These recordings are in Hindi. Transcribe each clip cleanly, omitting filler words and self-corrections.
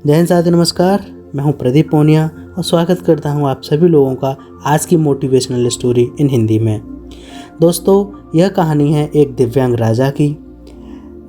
जय हिंद साथी, नमस्कार। मैं हूं प्रदीप पूनिया और स्वागत करता हूं आप सभी लोगों का आज की मोटिवेशनल स्टोरी इन हिंदी में। दोस्तों, यह कहानी है एक दिव्यांग राजा की,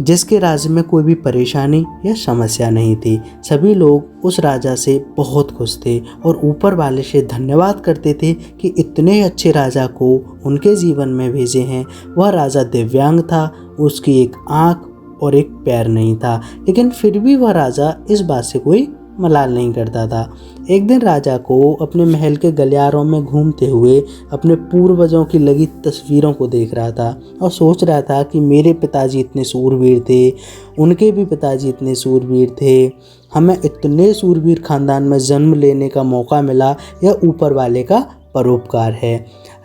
जिसके राज्य में कोई भी परेशानी या समस्या नहीं थी। सभी लोग उस राजा से बहुत खुश थे और ऊपर वाले से धन्यवाद करते थे कि इतने अच्छे राजा को उनके जीवन में भेजे हैं। वह राजा दिव्यांग था, उसकी एक आँख और एक पैर नहीं था, लेकिन फिर भी वह राजा इस बात से कोई मलाल नहीं करता था। एक दिन राजा को अपने महल के गलियारों में घूमते हुए अपने पूर्वजों की लगी तस्वीरों को देख रहा था और सोच रहा था कि मेरे पिताजी इतने सूरवीर थे, उनके भी पिताजी इतने सूरवीर थे, हमें इतने सूरवीर खानदान में जन्म लेने का मौका मिला, यह ऊपर वाले का परोपकार है।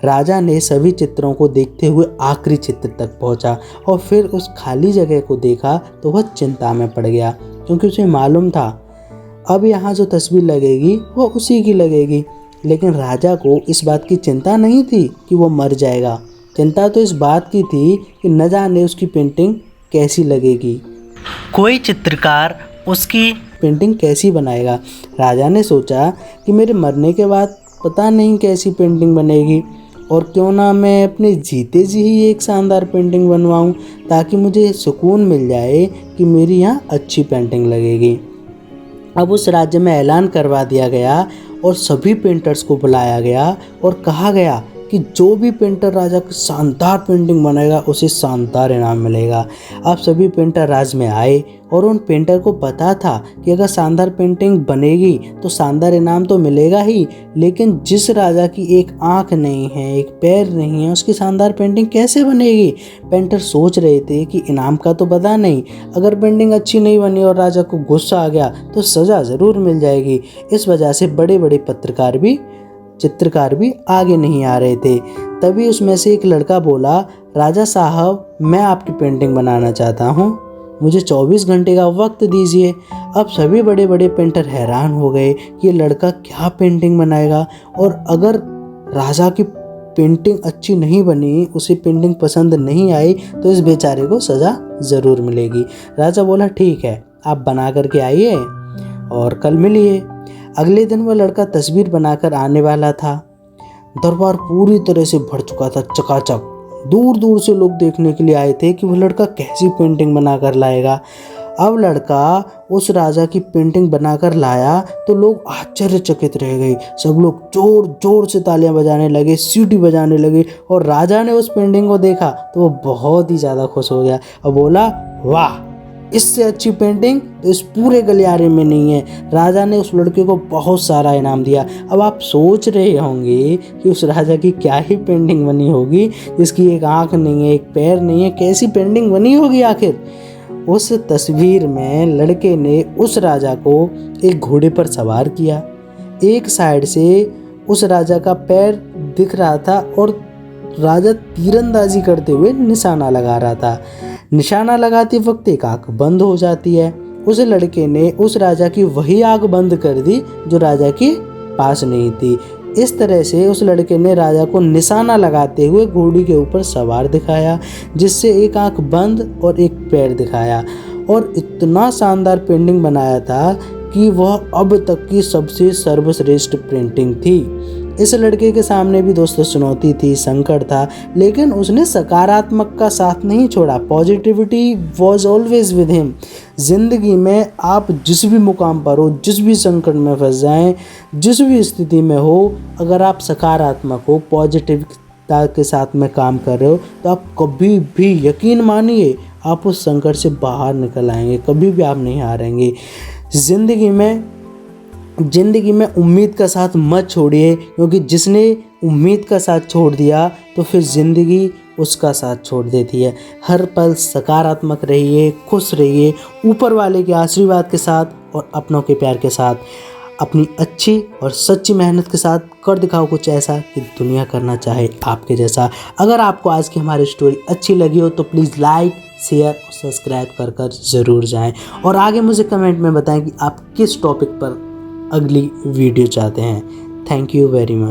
राजा ने सभी चित्रों को देखते हुए आखिरी चित्र तक पहुंचा और फिर उस खाली जगह को देखा तो वह चिंता में पड़ गया, क्योंकि उसे मालूम था अब यहाँ जो तस्वीर लगेगी वो उसी की लगेगी। लेकिन राजा को इस बात की चिंता नहीं थी कि वो मर जाएगा। चिंता तो इस बात की थी कि न जाने उसकी पेंटिंग कैसी लगेगी, कोई चित्रकार उसकी पेंटिंग कैसी बनाएगा। राजा ने सोचा कि मेरे मरने के बाद पता नहीं कैसी पेंटिंग बनेगी, और क्यों ना मैं अपने जीते जी ही एक शानदार पेंटिंग बनवाऊं, ताकि मुझे सुकून मिल जाए कि मेरी यहाँ अच्छी पेंटिंग लगेगी। अब उस राज्य में ऐलान करवा दिया गया और सभी पेंटर्स को बुलाया गया और कहा गया कि जो भी पेंटर राजा की शानदार पेंटिंग बनाएगा उसे शानदार इनाम मिलेगा। अब सभी पेंटर राज्य में आए और उन पेंटर को पता था कि अगर शानदार पेंटिंग बनेगी तो शानदार इनाम तो मिलेगा ही, लेकिन जिस राजा की एक आंख नहीं है, एक पैर नहीं है, उसकी शानदार पेंटिंग कैसे बनेगी। पेंटर सोच रहे थे कि इनाम का तो पता नहीं, अगर पेंटिंग अच्छी नहीं बनी और राजा को गुस्सा आ गया तो सज़ा ज़रूर मिल जाएगी। इस वजह से बड़े बड़े चित्रकार भी आगे नहीं आ रहे थे। तभी उसमें से एक लड़का बोला, राजा साहब, मैं आपकी पेंटिंग बनाना चाहता हूँ, मुझे 24 घंटे का वक्त दीजिए। अब सभी बड़े बड़े पेंटर हैरान हो गए कि ये लड़का क्या पेंटिंग बनाएगा, और अगर राजा की पेंटिंग अच्छी नहीं बनी, उसे पेंटिंग पसंद नहीं आई, तो इस बेचारे को सज़ा ज़रूर मिलेगी। राजा बोला, ठीक है, आप बना करके आइए और कल मिलिए। अगले दिन वह लड़का तस्वीर बनाकर आने वाला था। दरबार पूरी तरह से भर चुका था, चकाचक। दूर दूर से लोग देखने के लिए आए थे कि वह लड़का कैसी पेंटिंग बनाकर लाएगा। अब लड़का उस राजा की पेंटिंग बनाकर लाया तो लोग आश्चर्यचकित रह गए। सब लोग जोर जोर से तालियां बजाने लगे, सीटी बजाने लगे, और राजा ने उस पेंटिंग को देखा तो वो बहुत ही ज़्यादा खुश हो गया और बोला, वाह, इससे अच्छी पेंटिंग तो इस पूरे गलियारे में नहीं है। राजा ने उस लड़के को बहुत सारा इनाम दिया। अब आप सोच रहे होंगे कि उस राजा की क्या ही पेंटिंग बनी होगी, जिसकी एक आंख नहीं है, एक पैर नहीं है, कैसी पेंटिंग बनी होगी आखिर। उस तस्वीर में लड़के ने उस राजा को एक घोड़े पर सवार किया। एक साइड से उस राजा का पैर दिख रहा था और राजा तीरंदाजी करते हुए निशाना लगा रहा था। निशाना लगाते वक्त एक आंख बंद हो जाती है। उस लड़के ने उस राजा की वही आंख बंद कर दी जो राजा के पास नहीं थी। इस तरह से उस लड़के ने राजा को निशाना लगाते हुए घोड़ी के ऊपर सवार दिखाया, जिससे एक आंख बंद और एक पैर दिखाया, और इतना शानदार पेंटिंग बनाया था कि वह अब तक की सबसे सर्वश्रेष्ठ पेंटिंग थी। इस लड़के के सामने भी दोस्तों चुनौती थी, संकट था, लेकिन उसने सकारात्मक का साथ नहीं छोड़ा। Positivity was always with him. जिंदगी में आप जिस भी मुकाम पर हो, जिस भी संकट में फंस जाएं, जिस भी स्थिति में हो, अगर आप सकारात्मक हो, पॉजिटिविटी के साथ में काम कर रहे हो, तो आप कभी भी, यकीन मानिए, आप उस संकट से बाहर निकल आएंगे, कभी भी आप नहीं हारेंगे। जिंदगी में उम्मीद का साथ मत छोड़िए, क्योंकि जिसने उम्मीद का साथ छोड़ दिया तो फिर ज़िंदगी उसका साथ छोड़ देती है। हर पल सकारात्मक रहिए, खुश रहिए, ऊपर वाले के आशीर्वाद के साथ और अपनों के प्यार के साथ। अपनी अच्छी और सच्ची मेहनत के साथ कर दिखाओ कुछ ऐसा कि दुनिया करना चाहे आपके जैसा। अगर आपको आज की हमारी स्टोरी अच्छी लगी हो तो प्लीज़ लाइक, शेयर और सब्सक्राइब कर ज़रूर जाएं, और आगे मुझे कमेंट में बताएं कि आप किस टॉपिक पर अगली वीडियो चाहते हैं। Thank you very much.